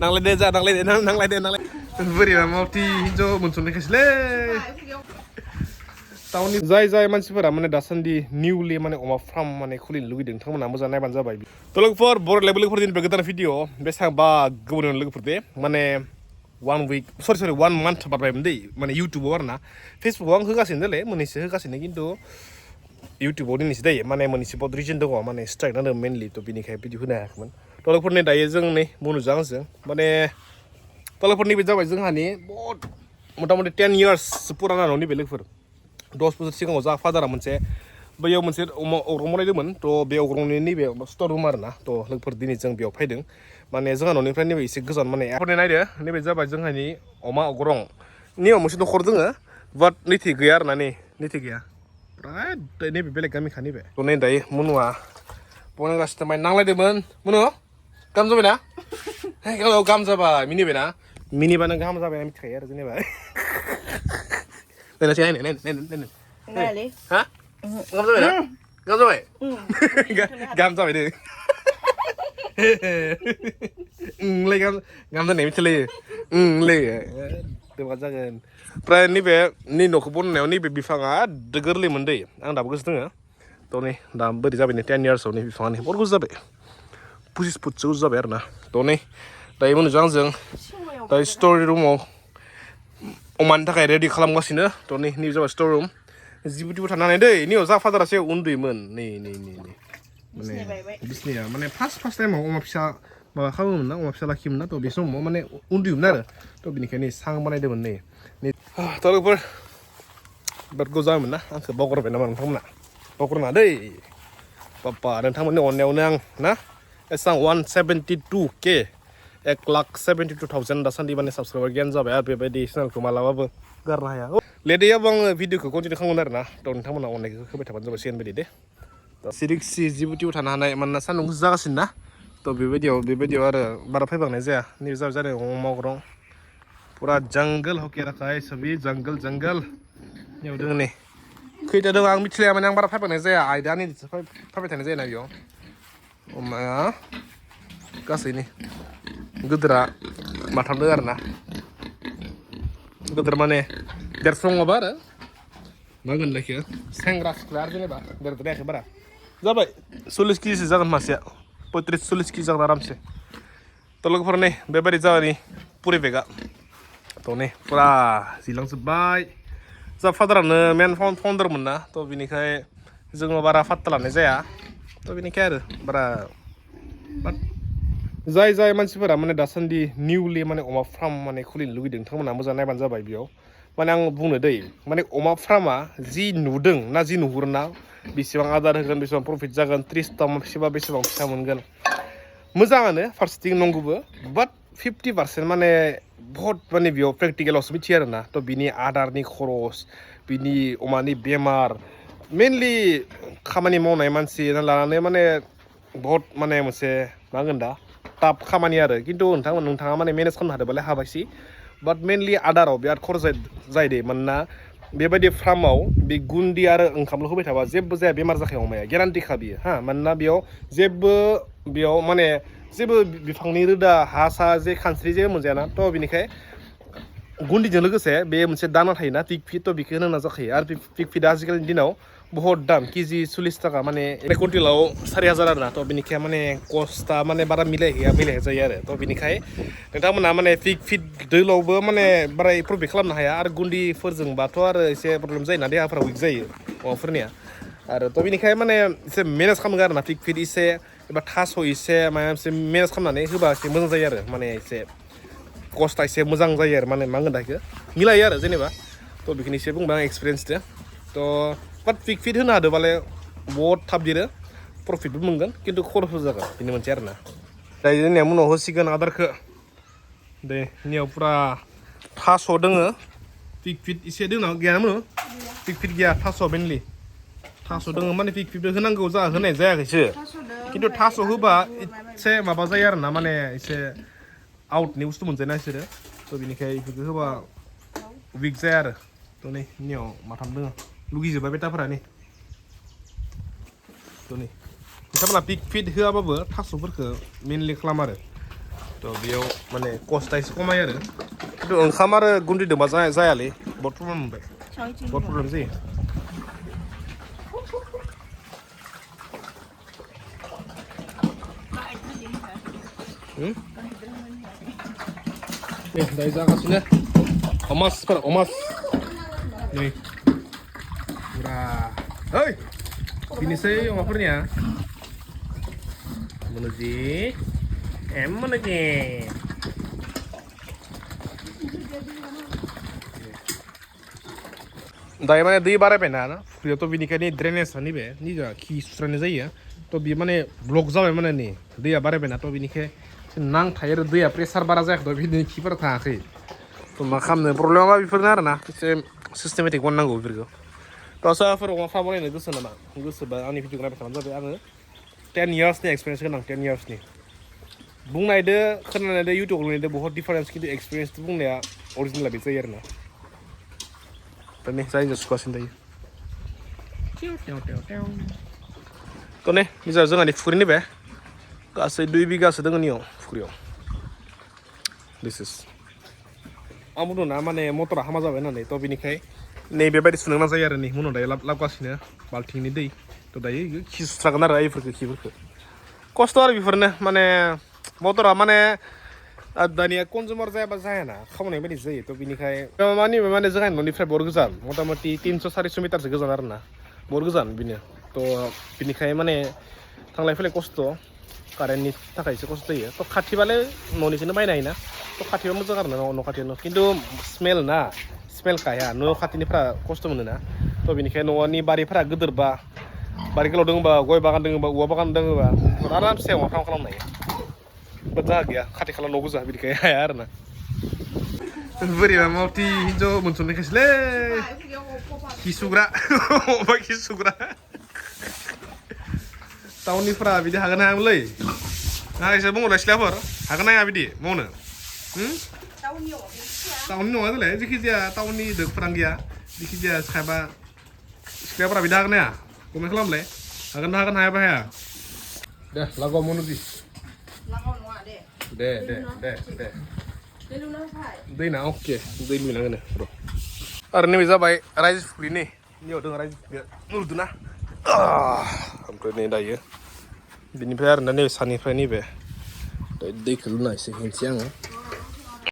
नांलायदो जा नांलायदो बोरैबा मावथि हिनजाव मोनसननायखायसोलै टाउननि जाय मानसिफोरा माने दासान्दि निउलि माने अमा फार्म माने खुलिनो लुगैदों नोंथांमोना मोजां नायबानो जाबाय त लोगोफोर बर' लोगोफोर दिनैबो गोदान भिडिअ बेसेबांबा गोबावनि लोगोफोर दे माने 1 week सरि 1 month बारबायमोन दै माने इउटुबाव आरो ना फेसबुकाव आं होगासिनो दालाय मोननैसो होगासिनो खिन्थु इउटुबाव दिनैसो दायो माने मोननैसो बहुत रिजन दङ माने स्ट्राइक नांदों मेनलि त बिनिखाय भिडिअ होनो हायाखैमोन तलफोरनि दायो जों नै बुंनोजों आंजों माने तलफोरनि बे जाबाय जोंहानि बहुत मथा मथि 10 years पुराना न'नि बे लोगोफोर 10 बोसोर सिगाङाव जा फादारा मोनसे बैयाव मोनसे अग्रं बनायदोंमोन त बे अग्रंनि नैबे स्टर रुम आरो ना त लोगोफोर दिनै जों बेयाव फैदों माने जोंहा न'निफ्राय नैबे एसे गोजान माने एफोरनि नायदो नैबे जाबाय जोंहानि अमा अग्रं नियाव मोनसे न'खर दोङो बाट नैथि गैया आरो ना नैथि गैया प्राय नैबे बेलेग गामिखा नैबे त नै दायो मुनुआ बनायगासिनो माय नांलायदोंमोन मुनु गाहाम जाबायना गाहाम जाबाय मिनिबायना मिनिबानो गाहाम जाबाय मिथिखायो आरो जेनेबा नायनो हा गाहाम जाबाय ना गाहाम जाबाय गाहाम जाबाय दे लै गाहाम जानाय मिथिलायो लै देबा जागोन प्राय नैबे नै न'खौ बनायनायाव नैबे बिफाङा गोरलैमोन दै आं दाबो गोसो दोङो त नै दा बोरै जाबाय नै 10 yearsआव नै बिफाङा नै बहुत गोजौ जाबाय 25 फुटसो गोजौ जाबाय आरो ना त नै दायो मोनजों आंजों दायो स्ट'रि रुमाव अमानि थाखाय रेडि खालामगासिनो त नै नैबे जाबाय स्ट'र रुम जिबुटिबो थानो हानाय दै नैयाव जा फादारासो उन्दुयोमोन नै माने बिसनिया माने फार्स्ट टाइमाव अमा फिसा माबा खालामोमोन ना अमा फिसा लाखियोमोन ना त बे समाव माने उन्दुयोमोन आरो त बिनिखायनो सां बानायदोंमोन नै त लोगोफोर बिराद गोजान जाबायमोन ना आंखौ बावगारबाय नामा नोंथांमोना बावगारनाङा दै बाप्पा नोंथांमोननि अननायावनो आं ना एसां 172K 1,72,000 दासान्दि माने साबसक्राइबार गियान जाबाय आरो बेबायदि चेनेलखौ मालाबाबो गारनो हाया लेटैयाबो आङो भिडिअखौ कन्टिनिउ खालामगोन आरो ना त नोंथांमोना अननायखौ होबाय थाबानो जाबाय सिगां बायदि दे सिरिक्सि जिबुटियाव थानो हानाय मानोना सान्दुं गोसा जागासिनो ना त बेबायदियाव आरो बारा फैबांनाय जाया नैबे जाबाय अमा अग्रं पुरा जंगल होके रखा है सभी जंगल याव दोङो नै खैथा दङ आं मिथिलाया माने आं बारा फैबांनाय जाया आयदानि फैबाय थानाय जायोना बेयाव अमाया गासै नै गोदोरा माथाम दङ आरो ना गोदोर माने देरस' नङाबा आरो मा होनगोन बेखौ सेंग्रा सिख्ला आरो जेनेबा देरद्रायाखै बारा जाबाय 40 केजिसो जागोन मासेया 35-40 केजि जागोन आरामसे त लोगोफोर नै बेबायदि जाबाय परिबेकआ त नै पुरा जिलांजोब्बाय जा फादारानो मेन फाउन्डारमोन ना त बिनिखाय जोङो बारा फात्ता लानाय जाया त बिनिखाय आरो बारा बाट जाय मानसिफोरा माने दासान्दि निउलि माने अमा फार्म माने खुलिनो लुगैदों नोंथांमोना मोजां नायबानो जाबाय बेयाव माने आं बुंनो दै माने अमा फार्मा जि नुदों ना जि नुहुरोना बेसेबां आदार होगोन बेसेबां प्रफिट जागोन 30ता अमा फिसिबा बेसेबां फैसा मोनगोन मोजाङानो फारसेथिं नंगौबो बाट 50% माने बहुत माने बेयाव प्रेक्टिकेलावसो मिथियो आरो ना त बिनि आदारनि खरस बिनि अमानि बेमार मेनलि खामानि मावनाय मानसि लानानै माने बहुत माने मोनसे मा होनगोन दा टाफ खामानि आरो खिन्थु नोंथाङा माने मेनेज खालामनो हादोंबालाय हाबायसै बाट मेनलि आदाराव बिराद खरस जायो दे मानोना बेबायदि फार्माव बे गुन्दै आरो ओंखामल' होबाय थाबा जेबो जाया बेमार जाखाया अमाया गेरान्टिखा बियो हा मानोना बेयाव माने जेबो बिफांनि रोदा हा सा जे खानस्रि जेबो मोनजायाना त बिनिखाय गुन्दैजों लोगोसे बे मोनसे दाना थायोना पिग फिड त बिखौ होनो जाखायो आरो पिग फिडआ आजिखालिनि दिनाव बहुत दाम केजि 40 थाखा माने एक कुइन्टेलाव 4,000 आरो ना त बिनिखाय माने कस्टआ माने बारा मिलायहैया जायो आरो त बिनिखाय नोंथांमोना माने पिग फिड दैलावबो माने बारा प्रफिट खालामनो हाया आरो गुन्दैफोरजोंबाथ' आरो एसे प्रब्लेम जायोना देहाफोरा उइक जायो अमाफोरनिया आरो त बिनिखाय माने एसे मेनेज खालामगोन आरो ना पिग फिड एसे एबा थास' एसे माबा मोनसे मेनेज खालामनानै होबा एसे मोजां जायो आरो माने एसे कस्टआ एसे मोजां जायो आरो माने मा होनगोन दा बेखौ मिलायो आरो जेनेबा त बेखौनो एसे बुंबाय आं एक्सपिरियेन्सजों त बाट पिग फिड होनो हादोंबालाय बहुत थाब देरो प्रफिटबो मोनगोन खिन्थु खरसबो जागोन बेनो मोनसे आरो ना दायो जोंनिया उनाव होसिगोन आदारखौ दे नियाव पुरा थास' दोङो पिग फिड एसे दोङो गैया मोनो पिग फिड गैया थास' मेनलि थास' दोङो माने पिग फिड होनांगौ जा होनाय जायाखैसो खिन्थु थास' होबा एसे माबा जायो आरो ना माने एसे आउटनि बुस्थु मोनजायोना बिसोरो त बिनिखाय बेफोरखौ होबा उइक जाया आरो त नै नियाव माथाम दोङो लुगैजोब्बाय बेटाफोरा नै त नै नोंथांमोना पिग फिड होआबाबो थास'फोरखौ मेनलि खालाम आरो थ' बेयाव माने कस्टा एसे खमायो आरो खिन्थु ओंखाम आरो गुन्दैदोंबा जायालै बहुत प्रब्लेम मोनबाय बहुत प्रब्लेम जायो दायो जागासिनो अमास नै पुरा ओइ बिनोसै अमाफोरनिया मोनोजि मोनोजि दायो माने दै बारायबायना फुख्रियावथ' बिनिखायनो ड्रेनेजआ नैबे निजा खि सुस्रानाय जायो थ' बियो माने ब्लक जाबाय माने नै दैया बारायबायना थ' बिनिखाय नांथायो आरो दैया प्रेसार बारा जायाखै बिदिनो खिफोरा थाङाखै थ' मा खालामनो प्रब्लेमा बेफोरनो आरोना एसे सिस्टेमेटिक बनायनांगौ बेफोरखौ थ' सोरबाफोर अमा फार्म बनायनो गोसो नामा गोसोबा आंनि भिडिअखौ नायबाय थाबानो जाबाय आङो 10 इयार्सनि एक्सपिरियेन्स गोनां 10 इयार्सनि बुंनायदो खोनानायदो इउटुबाव नुनायदो बहुत डिफारेन्स खिन्थु एक्सपिरियेन्स बुंनाया अरिजिनेला बे जायो आरोना थ' नै जायजों सुगासिनो दायो थ' नै बिजा जोंहानि फुख्रि नैबे गासै 2 बिगासो दङ नियाव फुख्रियाव दिस इज आं बुंदों ना माने मटरा हामा जाबाय होननानै थ' बिनिखाय नैबेबायदि सुनो गोनां जायो आरो नै उनाव दायो लाबोगासिनो बाल्थिंनि दै थ' दायो खि सुस्रागोन आरो आइफोरखौ खिफोरखौ खस्थ' आरो बेफोरनो माने मटरा माने दानिया कनजुमार जायाबा जायाना खावनाय बायदि जायो थ' बिनिखाय माने जोंहा न'निफ्राय बहुत गोजान मथा मथि 300-400 मिटारसो गोजान आरोना बहुत गोजान बेनो थ' बिनिखाय माने थांलाय फैलाय खस्थ' कारेन्टनि थाखाय एसे खस्थ' जायो थ' खाथिबालाय न'निखौनो बायनो हायोना थ' खाथियाव मोजां आरो न' खाथियावनो खिन्थु स्मेल खाया न' खाथिनिफ्रा खस्थ' मोनोना थ' बिनिखायनो न'नि बारिफोरा गिदिरबा बारि गोलाव दङबा गय बागान दङबा औवा बागान दङबा आरामसे अमा फार्म खालामनो हायो बाट जोंहा गैया खाथि खाला न' गोजा बिदिखाय हाया आरोना बोरैबा मावथि हिन्जाव मोनसननायखायसोलै खिसुग्रा अमा खिसुग्रा टाउननिफ्रा बिदि हागोन हायामोनलै आं एसे बुंहरलाय सिख्लाफोर हागोन हाया बिदि मावनो टाउननि नङा जालाय जेखिजाया टाउननि दोगफोरानो गैया जेखिजाया सिख्लाफोरा बिदि हागोन हाया कमेन्ट खालामलाय हागोन हायाबा हाया दे लागाव मन'जि दे दै ना अके दै लुनांगोन र' आरो नैबे जाबाय राइजो फुख्रि नै नियाव दङ राइजो फुख्रिया नुदोंना ओमफ्राय नै दायो बिनिफ्राय आरोना नैबे सानिफ्राय नैबे दैखौ लुना एसे होनोसै आङो